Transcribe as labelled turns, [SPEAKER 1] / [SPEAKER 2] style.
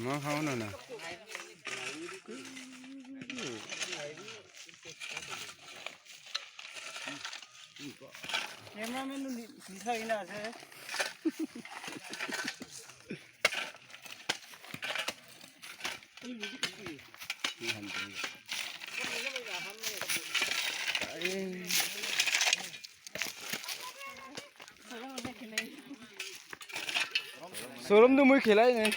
[SPEAKER 1] Nó không nữa nè.
[SPEAKER 2] Em ra mình thấy là thế.
[SPEAKER 1] Sớm tôi mới khỉ lấy này.